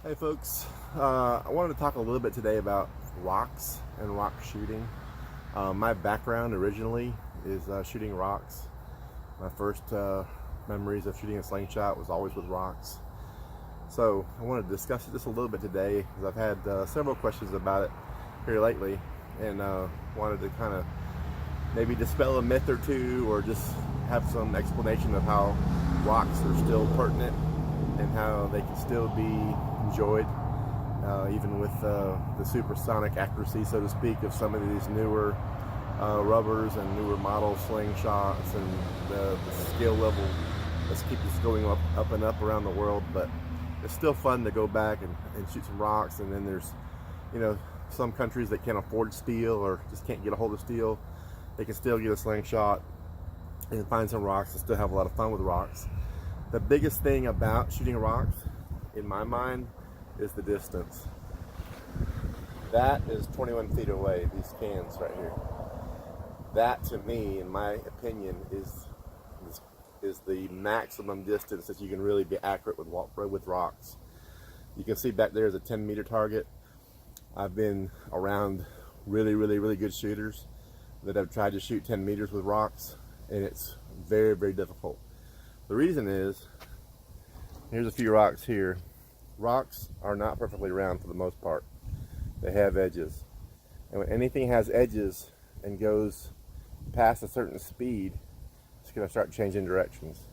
Hey folks, I wanted to talk a little bit today about rocks and rock shooting. My background originally is shooting rocks. My first memories of shooting a slingshot was always with rocks. So I wanted to discuss this a little bit today because I've had several questions about it here lately, and wanted to kind of maybe dispel a myth or two, or just have some explanation of how rocks are still pertinent and how they can still be enjoyed, even with the supersonic accuracy, so to speak, of some of these newer rubbers and newer model slingshots, and the skill level let's keep this going up and up around the world. But it's still fun to go back and shoot some rocks. And then there's, some countries that can't afford steel or just can't get a hold of steel. They can still get a slingshot and find some rocks and still have a lot of fun with rocks. The biggest thing about shooting rocks, in my mind, is the distance. That is 21 feet away, these cans right here. That, to me, in my opinion, is the maximum distance that you can really be accurate with rocks. You can see back there is a 10-meter target. I've been around really good shooters that have tried to shoot 10 meters with rocks, and it's very difficult. The reason is, here's a few rocks here. Rocks are not perfectly round for the most part. They have edges. And when anything has edges and goes past a certain speed, it's going to start changing directions.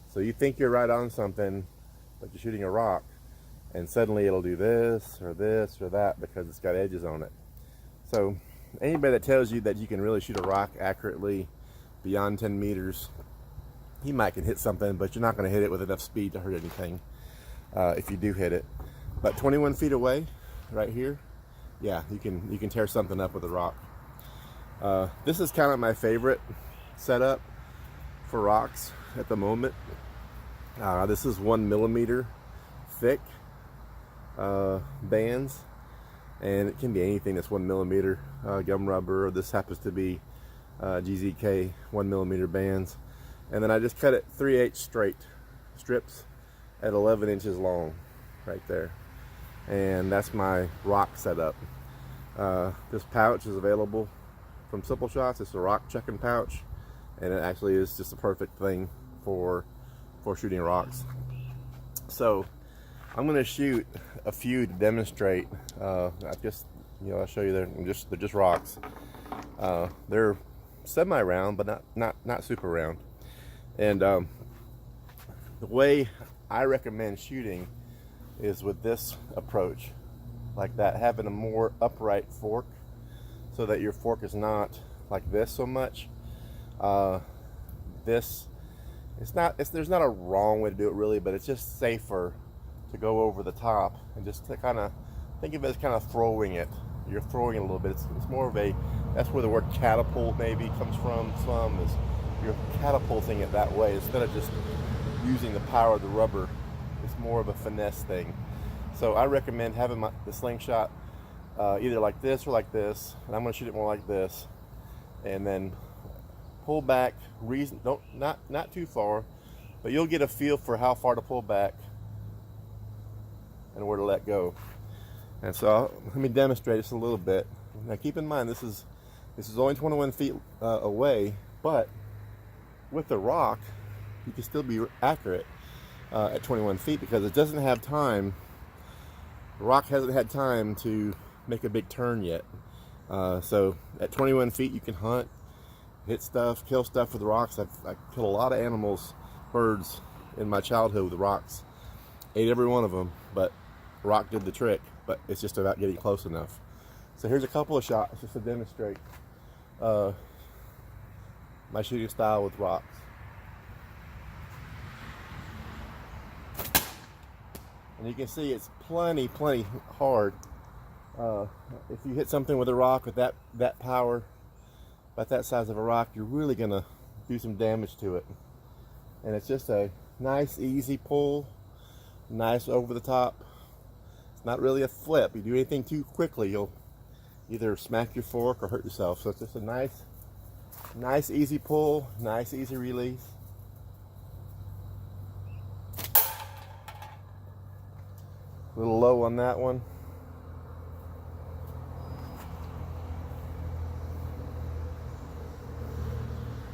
So you think you're right on something, but you're shooting a rock, and suddenly it'll do this or that because it's got edges on it. So anybody that tells you that you can really shoot a rock accurately beyond 10 meters, he might can hit something, but you're not going to hit it with enough speed to hurt anything if you do hit it. But 21 feet away, right here, yeah, you can tear something up with a rock. This is kind of my favorite setup for rocks at the moment. This is 1 millimeter thick bands, and it can be anything that's 1 millimeter gum rubber, or this happens to be GZK 1 millimeter bands. And then I just cut it 3/8 straight strips at 11 inches long right there, and that's my rock setup. This pouch is available from Simple Shots. It's a rock checking pouch, and it actually is just a perfect thing for shooting rocks. So I'm going to shoot a few to demonstrate. I'll show you they're just rocks. They're semi-round, but not super round. And the way I recommend shooting is with this approach, like that, having a more upright fork, so that your fork is not like this so much. There's not a wrong way to do it really, but it's just safer to go over the top and just to kind of think of it as kind of throwing it. You're throwing it a little bit. It's more of a, that's where the word catapult maybe comes from. Some is you're catapulting it that way instead of just using the power of the rubber. It's more of a finesse thing. So I recommend having the slingshot either like this or like this, and I'm going to shoot it more like this, and then pull back. Not too far, but you'll get a feel for how far to pull back and where to let go. And so let me demonstrate this a little bit. Now keep in mind this is only 21 feet away, but with the rock you can still be accurate at 21 feet because it doesn't have time. The rock hasn't had time to make a big turn yet. So at 21 feet you can hunt, hit stuff, kill stuff with rocks. I killed a lot of animals, birds in my childhood with rocks. Ate every one of them, but rock did the trick. But it's just about getting close enough. So here's a couple of shots just to demonstrate my shooting style with rocks. And you can see it's plenty hard. If you hit something with a rock with that power, about that size of a rock, you're really gonna do some damage to it. And it's just a nice easy pull, nice over the top. It's not really a flip. You do anything too quickly, you'll either smack your fork or hurt yourself. So it's just a nice easy pull, nice easy release. A little low on that one.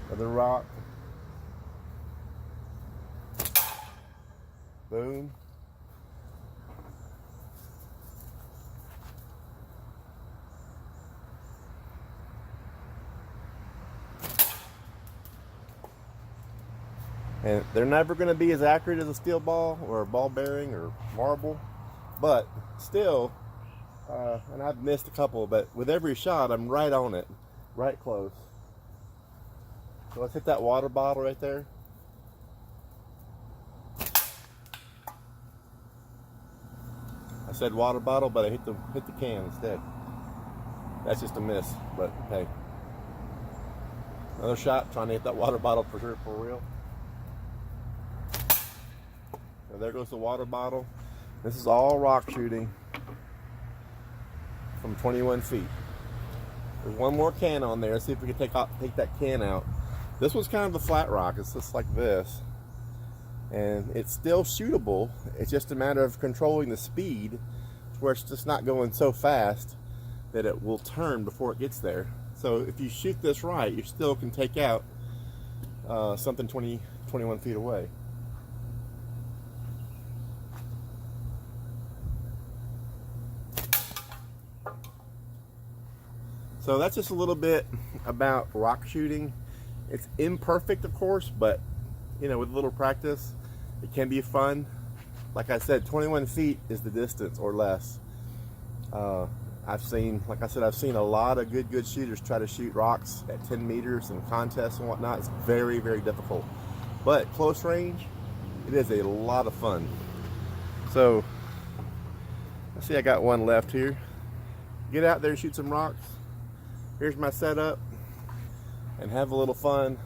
Another rock. Boom. And they're never going to be as accurate as a steel ball or a ball bearing or marble, but still, and I've missed a couple, but with every shot, I'm right on it, right close. So let's hit that water bottle right there. I said water bottle, but I hit the can instead. That's just a miss, but hey. Another shot, trying to hit that water bottle for sure, for real. So there goes the water bottle. This is all rock shooting from 21 feet. There's one more can on there. Let's see if we can take that can out. This one's kind of a flat rock. It's just like this. And it's still shootable. It's just a matter of controlling the speed where it's just not going so fast that it will turn before it gets there. So if you shoot this right, you still can take out something 21 feet away. So that's just a little bit about rock shooting. It's imperfect, of course, but you know, with a little practice, it can be fun. Like I said, 21 feet is the distance or less. I've seen a lot of good shooters try to shoot rocks at 10 meters in contests and whatnot. It's very, very difficult. But close range, it is a lot of fun. So, let's see, I got one left here. Get out there and shoot some rocks. Here's my setup, and have a little fun.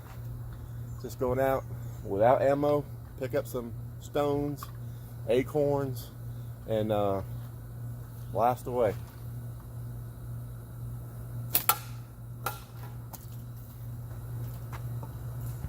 Just going out without ammo, pick up some stones, acorns, and blast away.